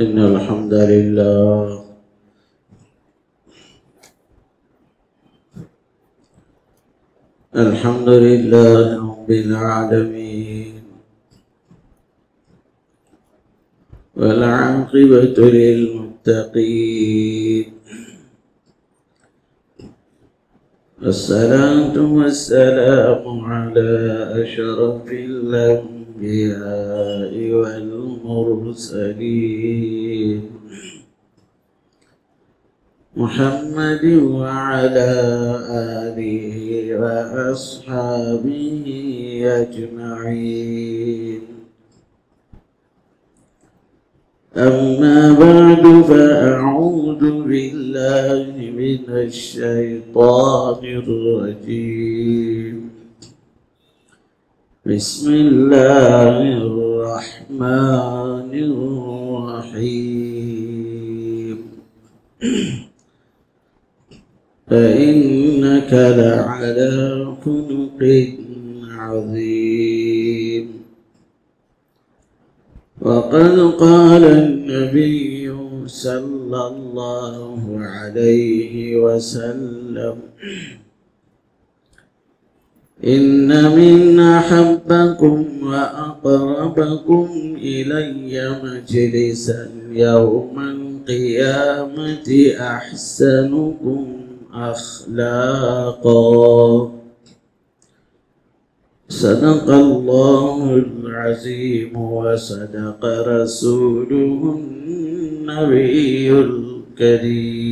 إن الحمد لله رب العالمين، والعاقبة للمتقين، والصلاة والسلام على أشرف الأنبياء والمرسلين محمد وعلى آله وأصحابه أجمعين. أما بعد، فأعوذ بالله من الشيطان الرجيم. بسم الله الرحمن الرحيم. فإنك لعلى خلق عظيم. وقد قال النبي صلى الله عليه وسلم: إن من أحبكم وأقربكم إلي مجلسا يوم القيامة أحسنكم أخلاقا. صدق الله العظيم وصدق رسوله النبي الكريم،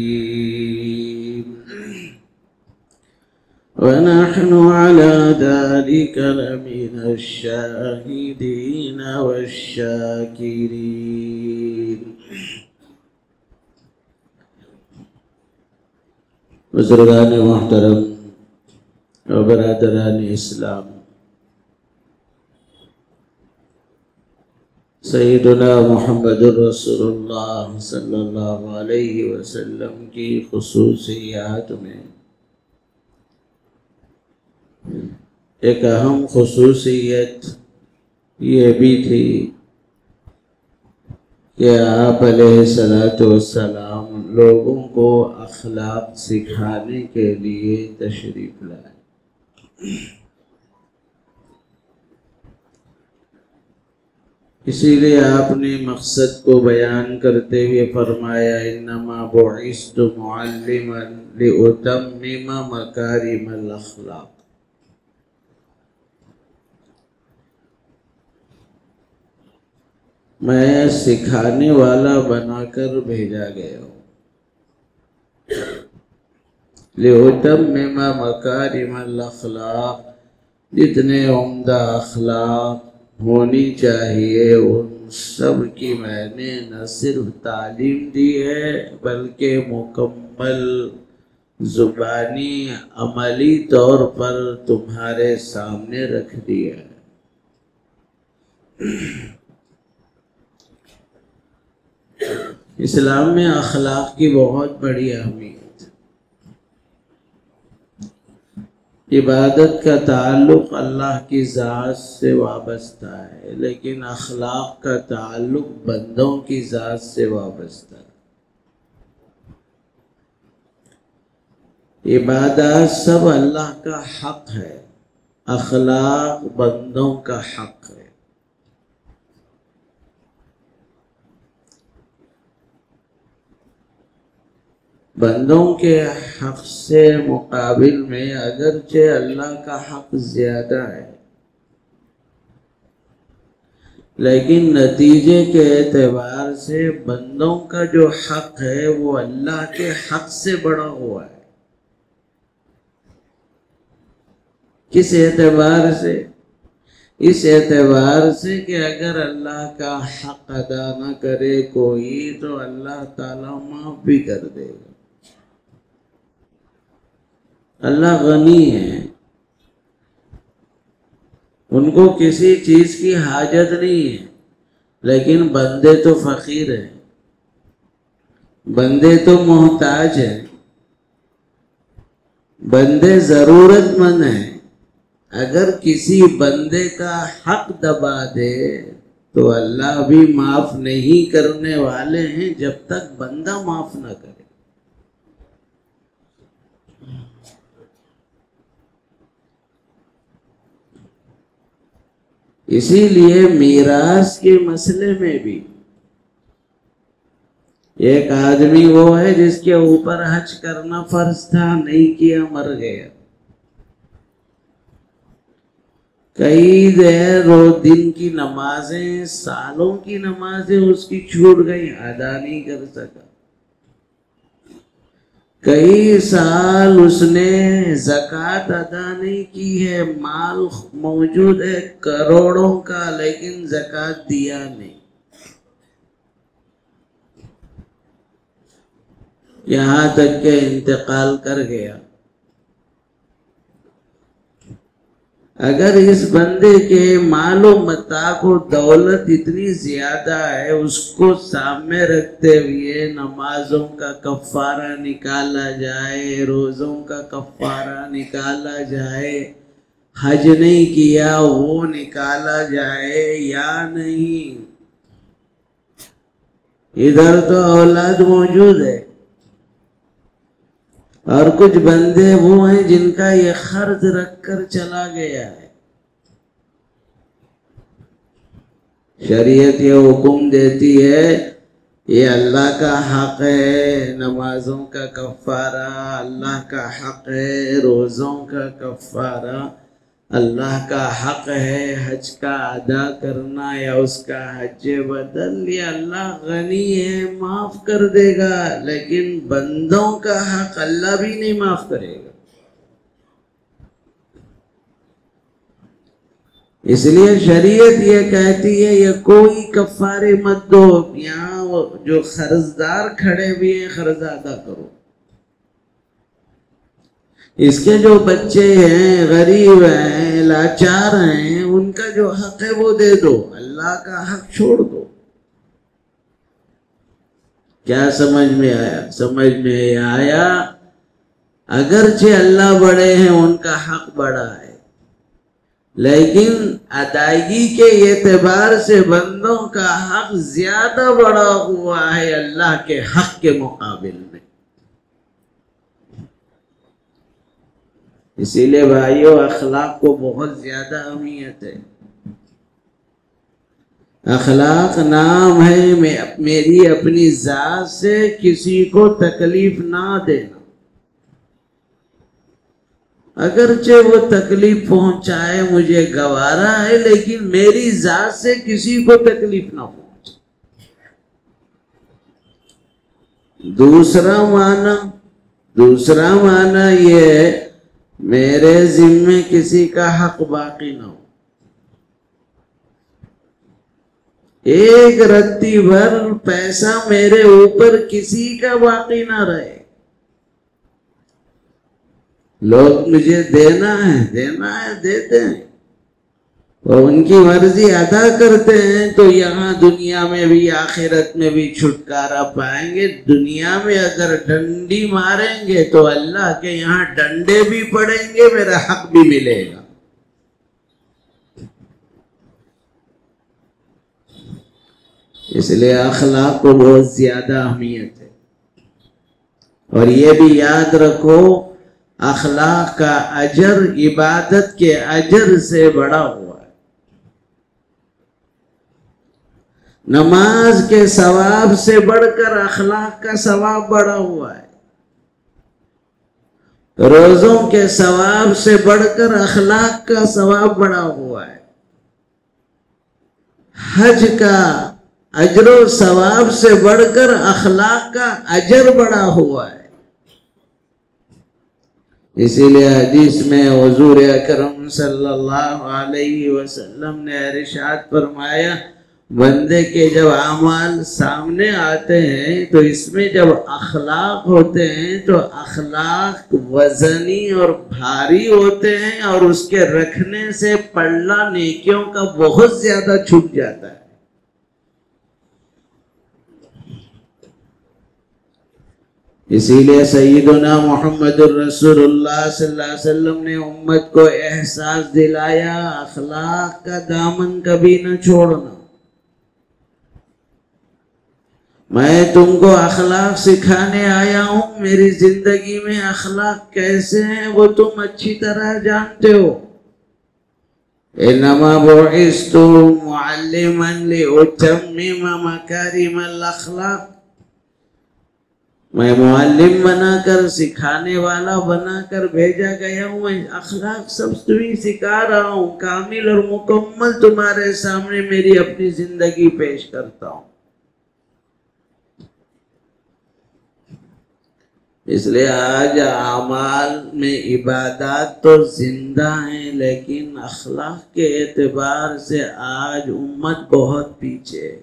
ونحن على ذلك لمن الشاهدين والشاكرين. بزرگان محترم و برادران اسلام، سیدنا محمد رسول اللہ صلی اللہ علیہ وسلم کی خصوصیات میں ایک اہم خصوصیت یہ بھی تھی کہ آپ علیہ السلام لوگوں کو اخلاق سکھانے کے لیے تشریف لائے۔ اسی لیے آپ نے مقصد کو بیان کرتے ہوئے فرمایا: انما بعثت معلما لأتمم مکارم الاخلاق۔ میں سکھانے والا بنا کر بھیجا گیا ہوں۔ لأتمم مکارم الاخلاق، جتنے عمدہ اخلاق ہونی چاہیے ان سب کی میں نے نہ صرف تعلیم دی ہے بلکہ مکمل زبانی عملی طور پر تمہارے سامنے رکھ دیا ہے۔ اسلام میں اخلاق کی بہت بڑی اہمیت۔ عبادت کا تعلق اللہ کی ذات سے وابستہ ہے، لیکن اخلاق کا تعلق بندوں کی ذات سے وابستہ ہے۔ عبادات سب اللہ کا حق ہے، اخلاق بندوں کا حق ہے۔ بندوں کے حق سے مقابل میں اگرچہ اللہ کا حق زیادہ ہے، لیکن نتیجے کے اعتبار سے بندوں کا جو حق ہے وہ اللہ کے حق سے بڑا ہوا ہے۔ کس اعتبار سے؟ اس اعتبار سے کہ اگر اللہ کا حق ادا نہ کرے کوئی تو اللہ تعالیٰ معاف بھی کر دے گا۔ اللہ غنی ہے، ان کو کسی چیز کی حاجت نہیں ہے، لیکن بندے تو فقیر ہیں، بندے تو محتاج ہیں، بندے ضرورت مند ہیں۔ اگر کسی بندے کا حق دبا دے تو اللہ بھی معاف نہیں کرنے والے ہیں جب تک بندہ معاف نہ کرے۔ اسی لیے میراث کے مسئلے میں بھی ایک آدمی وہ ہے جس کے اوپر حج کرنا فرض تھا، نہیں کیا، مر گیا۔ کئی دن کی نمازیں، سالوں کی نمازیں اس کی چھوٹ گئی، ادا نہیں کر سکا۔ کئی سال اس نے زکوٰۃ ادا نہیں کی ہے، مال موجود ہے کروڑوں کا، لیکن زکوٰۃ دیا نہیں۔ یہاں تک کہ انتقال کر گیا۔ اگر اس بندے کے مال و متاع کو دولت اتنی زیادہ ہے، اس کو سامنے رکھتے ہوئے نمازوں کا کفارہ نکالا جائے، روزوں کا کفارہ نکالا جائے، حج نہیں کیا وہ نکالا جائے یا نہیں؟ ادھر تو اولاد موجود ہے، اور کچھ بندے وہ ہیں جن کا یہ قرض رکھ کر چلا گیا ہے۔ شریعت یہ حکم دیتی ہے، یہ اللہ کا حق ہے، نمازوں کا کفارہ اللہ کا حق ہے، روزوں کا کفارہ اللہ کا حق ہے، حج کا ادا کرنا یا اس کا حج بدل، یہ اللہ غنی ہے، معاف کر دے گا، لیکن بندوں کا حق اللہ بھی نہیں معاف کرے گا۔ اس لیے شریعت یہ کہتی ہے یہ کوئی کفارے مت دو، یہاں جو قرضدار کھڑے بھی ہیں قرض ادا کرو۔ اس کے جو بچے ہیں، غریب ہیں، لاچار ہیں، ان کا جو حق ہے وہ دے دو، اللہ کا حق چھوڑ دو۔ کیا سمجھ میں آیا؟ سمجھ میں آیا؟ اگرچہ اللہ بڑے ہیں، ان کا حق بڑا ہے، لیکن ادائیگی کے اعتبار سے بندوں کا حق زیادہ بڑا ہوا ہے اللہ کے حق کے مقابل میں۔ اسی لیے بھائیو، اخلاق کو بہت زیادہ اہمیت ہے۔ اخلاق نام ہے میری اپنی ذات سے کسی کو تکلیف نہ دینا، اگرچہ وہ تکلیف پہنچائے مجھے گوارا ہے، لیکن میری ذات سے کسی کو تکلیف نہ پہنچے۔ دوسرا معنی یہ ہے میرے ذمے کسی کا حق باقی نہ ہو، ایک رتی بھر پیسہ میرے اوپر کسی کا باقی نہ رہے۔ لوگ مجھے دینا ہے دیتے ہیں، اور ان کی مرضی ادا کرتے ہیں تو یہاں دنیا میں بھی آخرت میں بھی چھٹکارا پائیں گے۔ دنیا میں اگر ڈنڈی ماریں گے تو اللہ کے یہاں ڈنڈے بھی پڑیں گے، میرا حق بھی ملے گا۔ اس لیے اخلاق کو بہت زیادہ اہمیت ہے، اور یہ بھی یاد رکھو اخلاق کا اجر عبادت کے اجر سے بڑا ہوا ہے۔ نماز کے ثواب سے بڑھ کر اخلاق کا ثواب بڑا ہوا ہے، روزوں کے ثواب سے بڑھ کر اخلاق کا ثواب بڑا ہوا ہے، حج کا اجر و ثواب سے بڑھ کر اخلاق کا اجر بڑا ہوا ہے۔ اسی لیے حدیث میں حضور اکرم صلی اللہ علیہ وسلم نے ارشاد فرمایا، بندے کے جب اعمال سامنے آتے ہیں تو اس میں جب اخلاق ہوتے ہیں تو اخلاق وزنی اور بھاری ہوتے ہیں، اور اس کے رکھنے سے پلہ نیکیوں کا بہت زیادہ چھپ جاتا ہے۔ اسی لیے سیدنا محمد الرسول اللہ صلی اللہ علیہ وسلم نے امت کو احساس دلایا، اخلاق کا دامن کبھی نہ چھوڑنا۔ میں تم کو اخلاق سکھانے آیا ہوں، میری زندگی میں اخلاق کیسے ہیں وہ تم اچھی طرح جانتے ہو۔ انما بعثت معلما لاتمم مکارم الاخلاق، میں معلم بنا کر، سکھانے والا بنا کر بھیجا گیا ہوں۔ میں اخلاق سب تمہیں سکھا رہا ہوں، کامل اور مکمل تمہارے سامنے میری اپنی زندگی پیش کرتا ہوں۔ اس لیے آج اعمال میں عبادات تو زندہ ہیں، لیکن اخلاق کے اعتبار سے آج امت بہت پیچھے ہے۔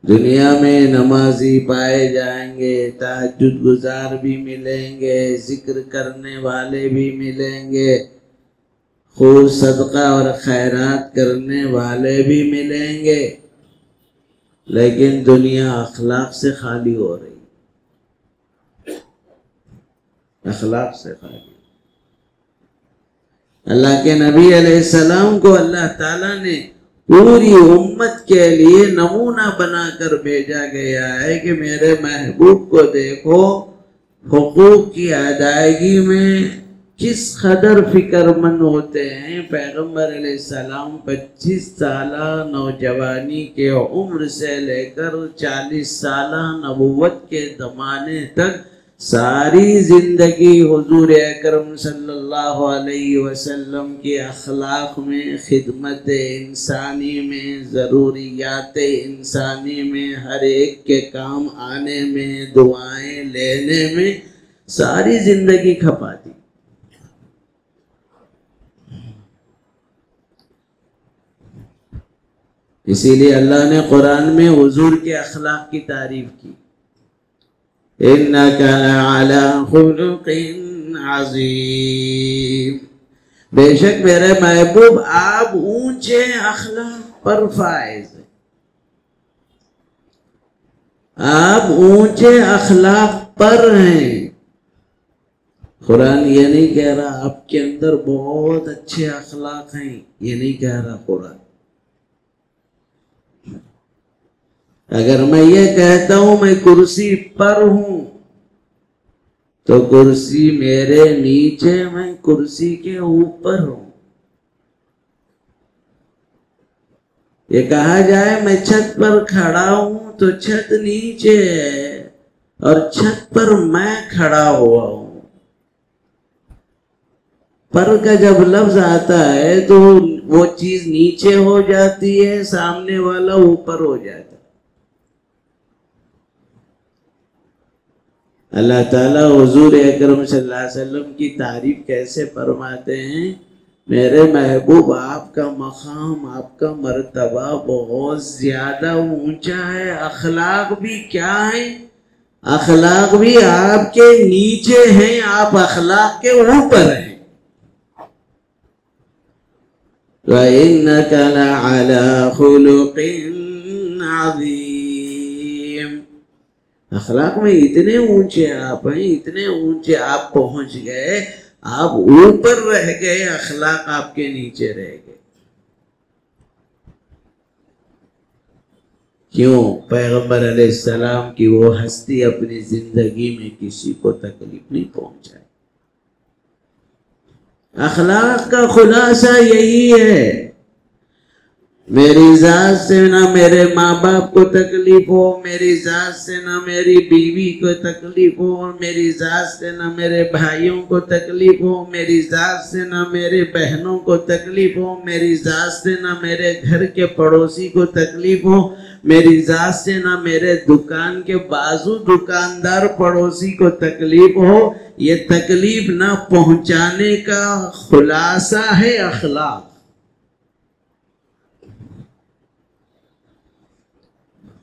دنیا میں نمازی پائے جائیں گے، تہجد گزار بھی ملیں گے، ذکر کرنے والے بھی ملیں گے، خوب صدقہ اور خیرات کرنے والے بھی ملیں گے، لیکن دنیا اخلاق سے خالی ہو رہی، اخلاق سے خالی۔ اللہ کے نبی علیہ السلام کو اللہ تعالیٰ نے پوری امت کے لیے نمونہ بنا کر بھیجا گیا ہے کہ میرے محبوب کو دیکھو، حقوق کی ادائیگی میں کس قدر فکر مند ہوتے ہیں۔ پیغمبر علیہ السلام 25 سالہ نوجوانی کے عمر سے لے کر 40 سالہ نبوت کے زمانے تک ساری زندگی حضور اکرم صلی اللہ علیہ وسلم کی اخلاق میں، خدمت انسانی میں، ضروریات انسانی میں، ہر ایک کے کام آنے میں، دعائیں لینے میں ساری زندگی کھپا دی۔ اسی لیے اللہ نے قرآن میں حضور کے اخلاق کی تعریف کی، إِنَّكَ لَعَلَىٰ خُلُقٍ عَظِيمٍ، بے شک میرے محبوب آپ اونچے اخلاق پر فائز ہیں، آپ اونچے اخلاق پر ہیں۔ قرآن یہ نہیں کہہ رہا آپ کے اندر بہت اچھے اخلاق ہیں، یہ نہیں کہہ رہا قرآن۔ اگر میں یہ کہتا ہوں میں کرسی پر ہوں تو کرسی میرے نیچے، میں کرسی کے اوپر ہوں۔ یہ کہا جائے میں چھت پر کھڑا ہوں تو چھت نیچے ہے اور چھت پر میں کھڑا ہوا ہوں۔ پر کا جب لفظ آتا ہے تو وہ چیز نیچے ہو جاتی ہے، سامنے والا اوپر ہو جاتا ہے۔ اللہ تعالیٰ حضور اکرم صلی اللہ علیہ وسلم کی تعریف کیسے فرماتے ہیں، میرے محبوب آپ کا مقام، آپ کا مرتبہ بہت زیادہ اونچا ہے۔ اخلاق بھی کیا ہیں؟ اخلاق بھی آپ کے نیچے ہیں، آپ اخلاق کے اوپر ہیں۔ وَإِنَّكَ لَعَلَىٰ خُلُقٍ عَظِيمٍ، اخلاق میں اتنے اونچے آپ ہیں، اتنے اونچے آپ پہنچ گئے، آپ اوپر رہ گئے، اخلاق آپ کے نیچے رہ گئے۔ کیوں؟ پیغمبر علیہ السلام کی وہ ہستی اپنی زندگی میں کسی کو تکلیف نہیں پہنچائی۔ اخلاق کا خلاصہ یہی ہے، میری ذات سے نہ میرے ماں باپ کو تکلیف ہو، میری ذات سے نہ میری بیوی کو تکلیف ہو، میری ذات سے نہ میرے بھائیوں کو تکلیف ہو، میری ذات سے نہ میرے بہنوں کو تکلیف ہو، میری ذات سے نہ میرے گھر کے پڑوسی کو تکلیف ہو، میری ذات سے نہ میرے دکان کے بازو دکاندار پڑوسی کو تکلیف ہو۔ یہ تکلیف نہ پہنچانے کا خلاصہ ہے اخلاق۔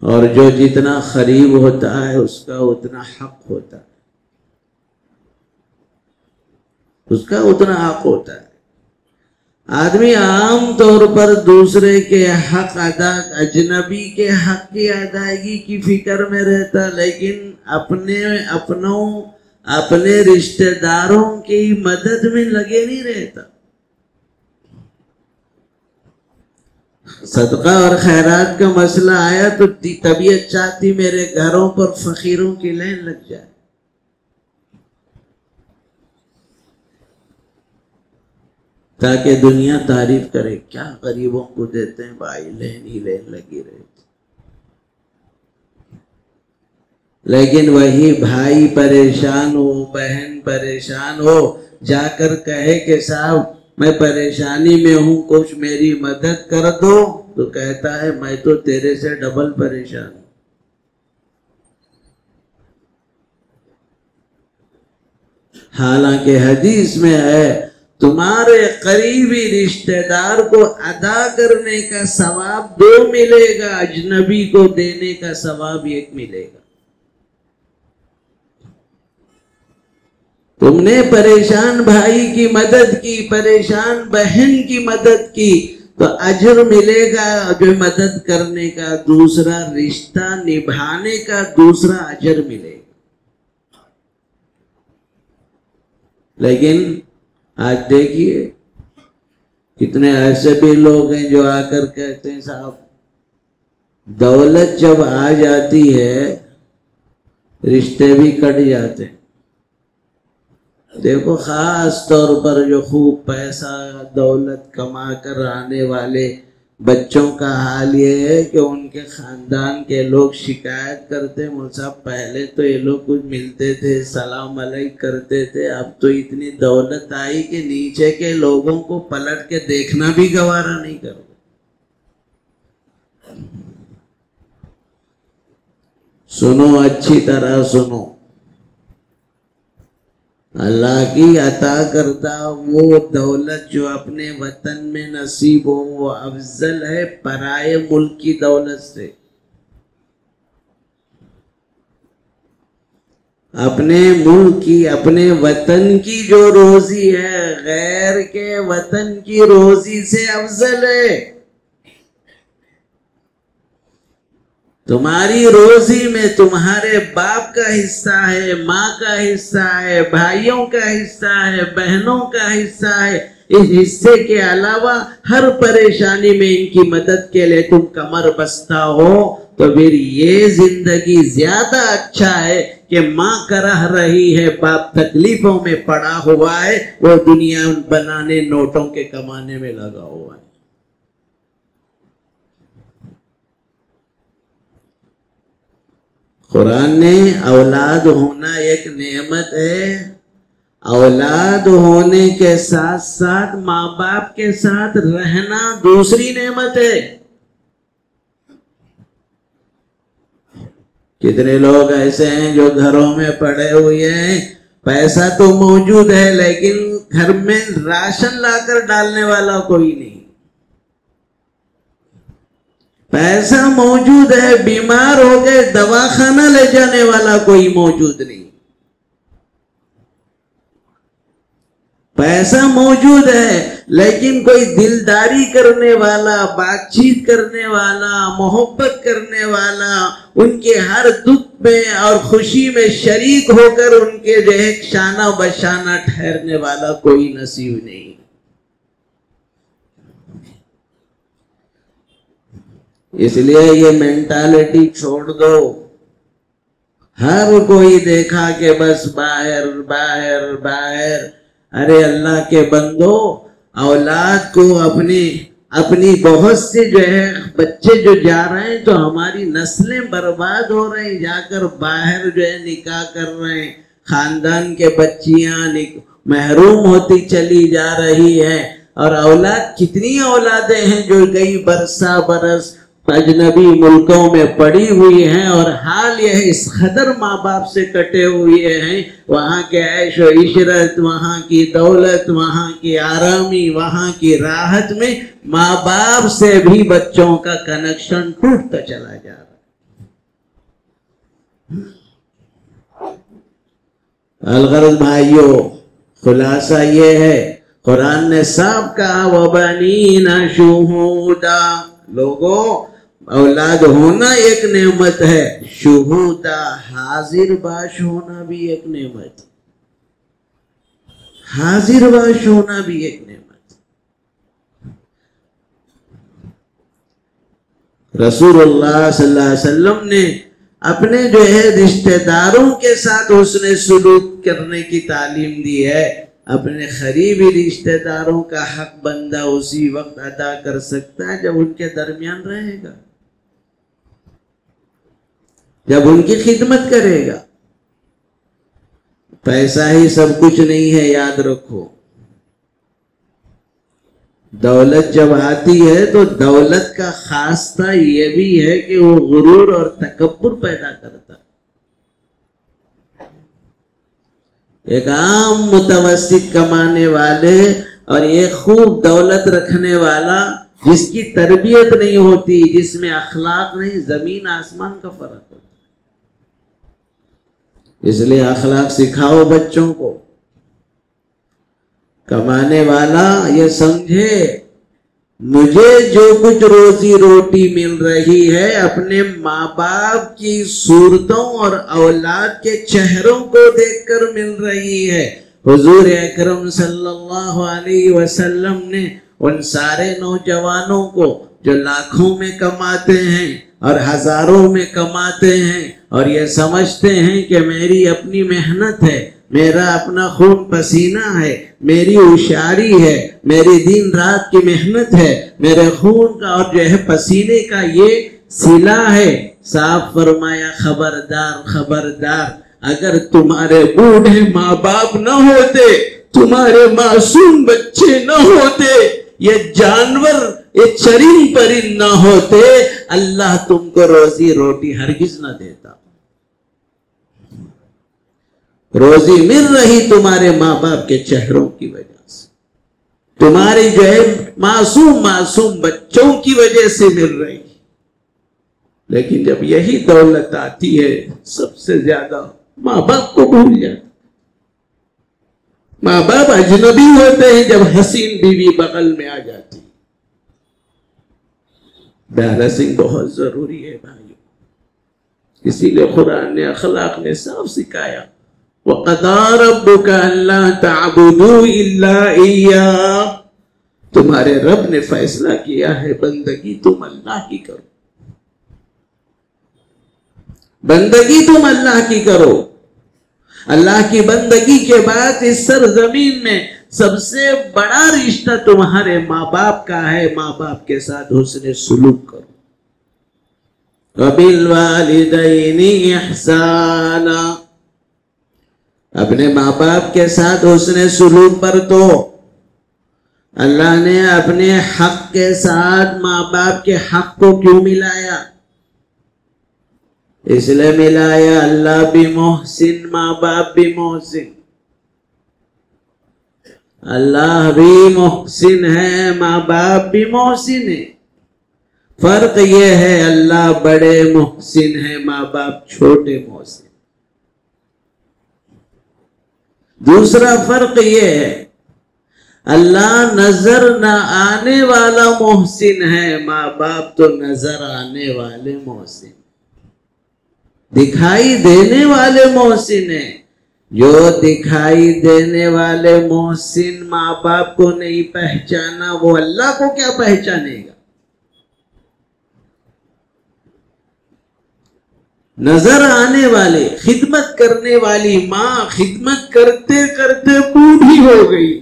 اور جو جتنا قریب ہوتا ہے اس کا اتنا حق ہوتا ہے، اس کا اتنا حق ہوتا ہے۔ آدمی عام طور پر دوسرے کے حق ادا، اجنبی کے حق کی ادائیگی کی فکر میں رہتا، لیکن اپنے رشتہ داروں کی مدد میں لگے نہیں رہتا۔ صدقہ اور خیرات کا مسئلہ آیا تو طبیعت چاہتی میرے گھروں پر فقیروں کی لائن لگ جائے، تاکہ دنیا تعریف کرے کیا غریبوں کو دیتے ہیں بھائی، لین ہی لین لگی رہتی۔ لیکن وہی بھائی پریشان ہو، بہن پریشان ہو، جا کر کہے کہ صاحب میں پریشانی میں ہوں، کچھ میری مدد کر دو، تو کہتا ہے میں تو تیرے سے ڈبل پریشان ہوں۔ حالانکہ حدیث میں ہے تمہارے قریبی رشتہ دار کو ادا کرنے کا ثواب 2 ملے گا، اجنبی کو دینے کا ثواب 1 ملے گا۔ تم نے پریشان بھائی کی مدد کی، پریشان بہن کی مدد کی، تو اجر ملے گا جو مدد کرنے کا، دوسرا رشتہ نبھانے کا دوسرا اجر ملے گا۔ لیکن آج دیکھیے کتنے ایسے بھی لوگ ہیں جو آ کر کہتے ہیں صاحب دولت جب آ جاتی ہے رشتے بھی کٹ جاتے ہیں۔ دیکھو خاص طور پر جو خوب پیسہ دولت کما کر آنے والے بچوں کا حال یہ ہے کہ ان کے خاندان کے لوگ شکایت کرتے ہیں صاحب پہلے تو یہ لوگ کچھ ملتے تھے، سلام علیکم کرتے تھے، اب تو اتنی دولت آئی کہ نیچے کے لوگوں کو پلٹ کے دیکھنا بھی گوارا نہیں کرتے۔ سنو اچھی طرح سنو، اللہ کی عطا کردہ وہ دولت جو اپنے وطن میں نصیب ہو وہ افضل ہے پرائے ملک کی دولت سے۔ اپنے ملک کی، اپنے وطن کی جو روزی ہے غیر کے وطن کی روزی سے افضل ہے۔ تمہاری روزی میں تمہارے باپ کا حصہ ہے، ماں کا حصہ ہے، بھائیوں کا حصہ ہے، بہنوں کا حصہ ہے، اس حصے کے علاوہ ہر پریشانی میں ان کی مدد کے لیے تم کمر بستہ ہو، تو پھر یہ زندگی زیادہ اچھا ہے کہ ماں کرہ رہی ہے، باپ تکلیفوں میں پڑا ہوا ہے، وہ دنیا بنانے نوٹوں کے کمانے میں لگا ہوا ہے۔ قرآن نے اولاد ہونا ایک نعمت ہے، اولاد ہونے کے ساتھ ساتھ ماں باپ کے ساتھ رہنا دوسری نعمت ہے۔ کتنے لوگ ایسے ہیں جو گھروں میں پڑے ہوئے ہیں، پیسہ تو موجود ہے لیکن گھر میں راشن لا کر ڈالنے والا کوئی نہیں، پیسہ موجود ہے، بیمار ہو گئے دواخانہ لے جانے والا کوئی موجود نہیں، پیسہ موجود ہے لیکن کوئی دلداری کرنے والا، بات چیت کرنے والا، محبت کرنے والا، ان کے ہر دکھ میں اور خوشی میں شریک ہو کر ان کے جو ہے شانہ بشانہ ٹھہرنے والا کوئی نصیب نہیں۔ اس لیے یہ مینٹالٹی چھوڑ دو، ہر کوئی دیکھا کہ بس باہر باہر باہر۔ ارے اللہ کے بندو، اولاد کو اپنی بہت سے جو ہے بچے جو جا رہے ہیں تو ہماری نسلیں برباد ہو رہی ہیں، جا کر باہر جو ہے نکاح کر رہے ہیں، خاندان کے بچیاں محروم ہوتی چلی جا رہی ہیں، اور اولاد کتنی اولادیں ہیں جو گئی برسا برس اجنبی ملکوں میں پڑی ہوئی ہیں، اور حال یہ ہے اس قدر ماں باپ سے کٹے ہوئے ہیں، وہاں کے عیش و عشرت، وہاں کی دولت، وہاں کی آرامی، وہاں کی راحت میں ماں باپ سے بھی بچوں کا کنیکشن ٹوٹتا چلا جا رہا ہے۔ الغرض بھائیو، خلاصہ یہ ہے قرآن نے صاف کہا وَبَنِينَ شُهُودًا، لوگوں اولاد ہونا ایک نعمت ہے، شہودہ حاضر باش ہونا بھی ایک نعمت، حاضر باش ہونا بھی ایک نعمت۔ رسول اللہ صلی اللہ علیہ وسلم نے اپنے جو ہے رشتہ داروں کے ساتھ حسن سلوک کرنے کی تعلیم دی ہے. اپنے قریبی رشتہ داروں کا حق بندہ اسی وقت ادا کر سکتا ہے جب ان کے درمیان رہے گا، جب ان کی خدمت کرے گا. پیسہ ہی سب کچھ نہیں ہے، یاد رکھو. دولت جب آتی ہے تو دولت کا خاصہ یہ بھی ہے کہ وہ غرور اور تکبر پیدا کرتا. ایک عام متوسط کمانے والے اور ایک خوب دولت رکھنے والا جس کی تربیت نہیں ہوتی، جس میں اخلاق نہیں، زمین آسمان کا فرق ہوتا. اس لیے اخلاق سکھاؤ بچوں کو. کمانے والا یہ سمجھے مجھے جو کچھ روزی روٹی مل رہی ہے اپنے ماں باپ کی صورتوں اور اولاد کے چہروں کو دیکھ کر مل رہی ہے. حضور اکرم صلی اللہ علیہ وسلم نے ان سارے نوجوانوں کو جو لاکھوں میں کماتے ہیں اور ہزاروں میں کماتے ہیں اور یہ سمجھتے ہیں کہ میری اپنی محنت ہے، میرا اپنا خون پسینہ ہے، میری ہوشیاری ہے، میری دن رات کی محنت ہے، میرے خون کا اور جو ہے پسینے کا یہ صلہ ہے. صاف فرمایا خبردار خبردار، اگر تمہارے بوڑھے ماں باپ نہ ہوتے، تمہارے معصوم بچے نہ ہوتے، یہ جانور یہ چرند پرند نہ ہوتے، اللہ تم کو روزی روٹی ہرگز نہ دیتا. روزی مل رہی تمہارے ماں باپ کے چہروں کی وجہ سے، تمہاری جو ہے معصوم بچوں کی وجہ سے مل رہی. لیکن جب یہی دولت آتی ہے سب سے زیادہ ماں باپ کو بھول جاتے. ماں باپ اجنبی ہوتے ہیں جب حسین بیوی بغل میں آ جاتی. بیلنسنگ بہت ضروری ہے بھائیو. اسی لیے قرآن نے اخلاق نے صاف سکھایا، وَقَضَىٰ رَبُّكَ أَلَّا تَعْبُدُوا إِلَّا إِيَّاهُ. تمہارے رب نے فیصلہ کیا ہے بندگی تم اللہ کی کرو، بندگی تم اللہ کی کرو. اللہ کی بندگی کے بعد اس سرزمین میں سب سے بڑا رشتہ تمہارے ماں باپ کا ہے. ماں باپ کے ساتھ حسن سلوک کرو. وَبِالْوَالِدَيْنِ إِحْسَانًا. اپنے ماں باپ کے ساتھ حسن سلوک پر تو اللہ نے اپنے حق کے ساتھ ماں باپ کے حق کو کیوں ملایا؟ اس لیے ملایا اللہ بھی محسن، ماں باپ بھی محسن. اللہ بھی محسن ہے، ماں باپ بھی محسن ہے. فرق یہ ہے اللہ بڑے محسن ہے، ماں باپ چھوٹے محسن. دوسرا فرق یہ ہے اللہ نظر نہ آنے والا محسن ہے، ماں باپ تو نظر آنے والے محسن، دکھائی دینے والے محسن ہیں. جو دکھائی دینے والے محسن ماں باپ کو نہیں پہچانا وہ اللہ کو کیا پہچانے گا؟ نظر آنے والے، خدمت کرنے والی ماں خدمت کرتے کرتے بوڑھی ہو گئی،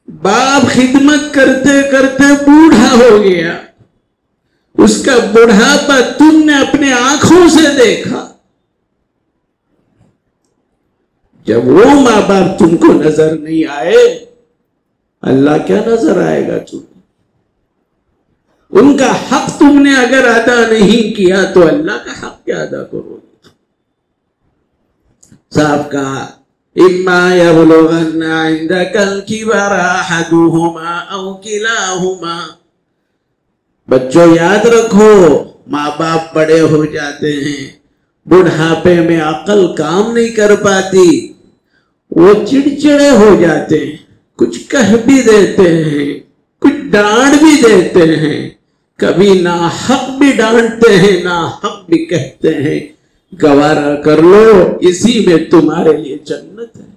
باپ خدمت کرتے کرتے بوڑھا ہو گیا. اس کا بڑھاپا تم نے اپنے آنکھوں سے دیکھا. جب وہ ماں باپ تم کو نظر نہیں آئے، اللہ کیا نظر آئے گا تم؟ ان کا حق تم نے اگر ادا نہیں کیا تو اللہ کا حق کیا ادا کرو گے؟ صاحب کہا اِمَّا يَبْلُغَنَّ عِنْدَكَ الْكِبَرَ أَحَدُهُمَا أَوْ كِلَاهُمَا. بچوں یاد رکھو ماں باپ بڑے ہو جاتے ہیں، بڑھاپے میں عقل کام نہیں کر پاتی، وہ چڑچڑے ہو جاتے ہیں، کچھ کہہ بھی دیتے ہیں، کچھ ڈانٹ بھی دیتے ہیں، کبھی ناحق بھی ڈانٹتے ہیں، ناحق بھی کہتے ہیں. گوارا کر لو، اسی میں تمہارے لیے جنت ہے.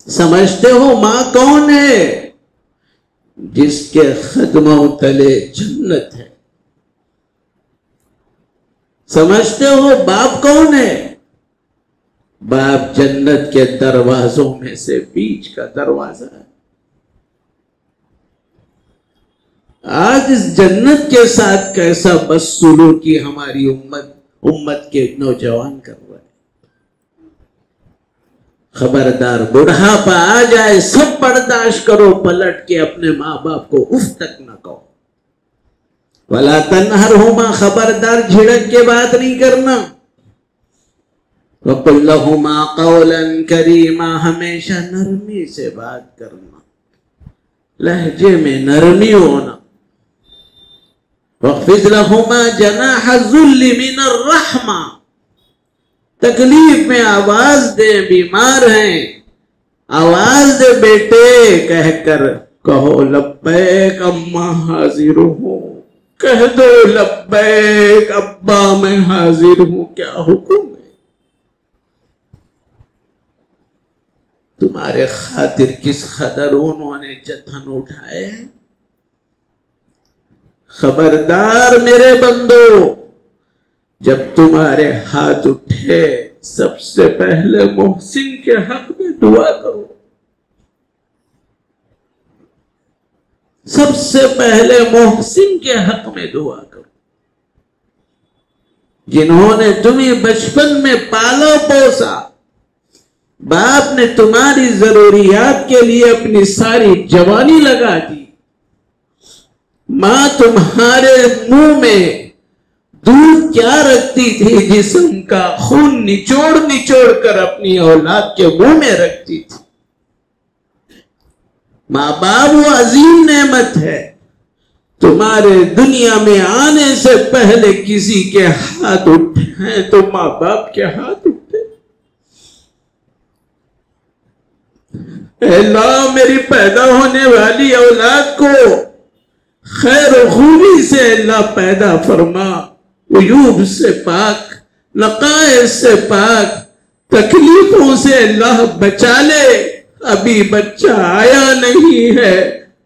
سمجھتے ہو ماں کون ہے؟ جس کے قدموں تلے جنت ہے۔ سمجھتے ہو باپ کون ہے؟ باپ جنت کے دروازوں میں سے بیچ کا دروازہ ہے۔ آج اس جنت کے ساتھ کیسا بدسلوکی ہماری امت کے نوجوان کر رہے ہیں۔ خبردار، بڑھاپا آ جائے سب برداشت کرو، پلٹ کے اپنے ماں باپ کو اف تک نہ کہو۔ وَلَا تَنْهَرْهُمَا، خبردار جھڑک کے بات نہیں کرنا۔ وَقُلْ لَهُمَا قَوْلًا كَرِيمًا، ہمیشہ نرمی سے بات کرنا، لہجے میں نرمی ہونا۔ وَاخْفِضْ لَهُمَا جَنَاحَ الذُّلِّ مِنَ الرَّحْمَةِ، تکلیف میں آواز دے، بیمار ہیں آواز دے بیٹے کہہ کر کہو لبیک اماں حاضر ہوں، کہہ دو لبیک ابا میں حاضر ہوں، کیا حکم ہے؟ تمہارے خاطر کس قدر انہوں نے جتن اٹھائے ہیں۔ خبردار میرے بندو، جب تمہارے ہاتھ اٹھے سب سے پہلے محسن کے حق میں دعا کرو۔ سب سے پہلے محسن کے حق میں دعا کرو۔ جنہوں نے تمہیں بچپن میں پالا پوسا، باپ نے تمہاری ضروریات کے لیے اپنی ساری جوانی لگا دی، ماں تمہارے منہ میں دودھ کیا رکھتی تھی، جسم کا خون نچوڑ نچوڑ کر اپنی اولاد کے منہ میں رکھتی تھی۔ ماں باپ وہ عظیم نعمت ہے، تمہارے دنیا میں آنے سے پہلے کسی کے ہاتھ اٹھے ہیں تو ماں باپ کے ہاتھ اٹھے۔ اے اللہ میری پیدا ہونے والی اولاد کو خیر و خوبی سے اللہ پیدا فرما، عیوب سے پاک، نقائص سے پاک، تکلیفوں سے اللہ بچا لے۔ ابھی بچہ آیا نہیں ہے،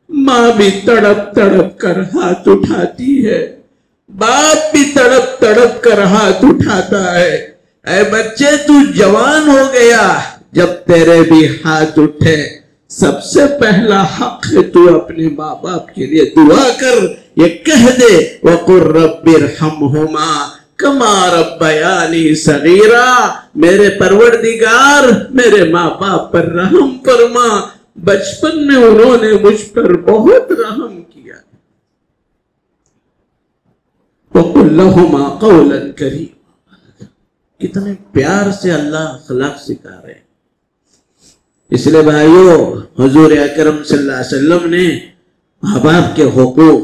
ماں بھی تڑپ تڑپ کر ہاتھ اٹھاتی ہے، باپ بھی تڑپ تڑپ کر ہاتھ اٹھاتا ہے۔ اے بچے تو جوان ہو گیا، جب تیرے بھی ہاتھ اٹھے سب سے پہلا حق ہے تو اپنے ماں باپ کے لیے دعا کر، یہ کہہ دے وَقُلْ رَبِّ ارْحَمْهُمَا كَمَا رَبَّيَانِي صَغِيرًا، میرے پروردگار میرے ماں باپ پر رحم فرما، بچپن میں انہوں نے مجھ پر بہت رحم کیا۔ وَقُلْ لَهُمَا قَوْلًا كَرِيمًا، کتنے پیار سے اللہ اخلاق سکھا رہے ہیں۔ اس لئے بھائیو، حضور اکرم صلی اللہ علیہ وسلم نے ماں باپ کے حقوق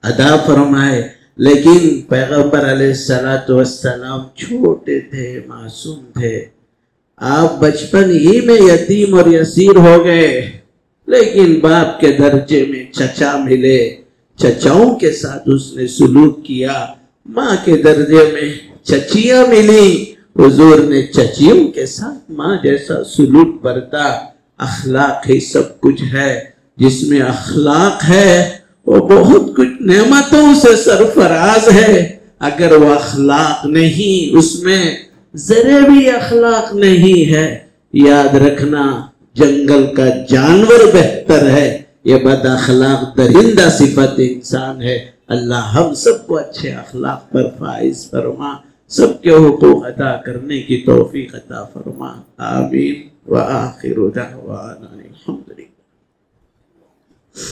ادا فرمائے، لیکن پیغمبر علیہ السلام چھوٹے تھے، معصوم تھے۔ آپ بچپن ہی میں یتیم اور یسیر ہو گئے، لیکن باپ کے درجے میں چچا ملے، چچاؤں کے ساتھ اس نے سلوک کیا۔ ماں کے درجے میں چچیاں ملی، حضور نے چچیوں کے ساتھ ماں جیسا سلوک برتا۔ اخلاق ہی سب کچھ ہے، جس میں اخلاق ہے وہ بہت کچھ نعمتوں سے سرفراز ہے۔ اگر وہ اخلاق نہیں، اس میں ذرے بھی اخلاق نہیں ہے، یاد رکھنا جنگل کا جانور بہتر ہے، یہ بد اخلاق درندہ صفت انسان ہے۔ اللہ ہم سب کو اچھے اخلاق پر فائز فرما، سب کے حقوق ادا کرنے کی توفیق عطا فرما، آمین۔ وآخر دعوانا الحمد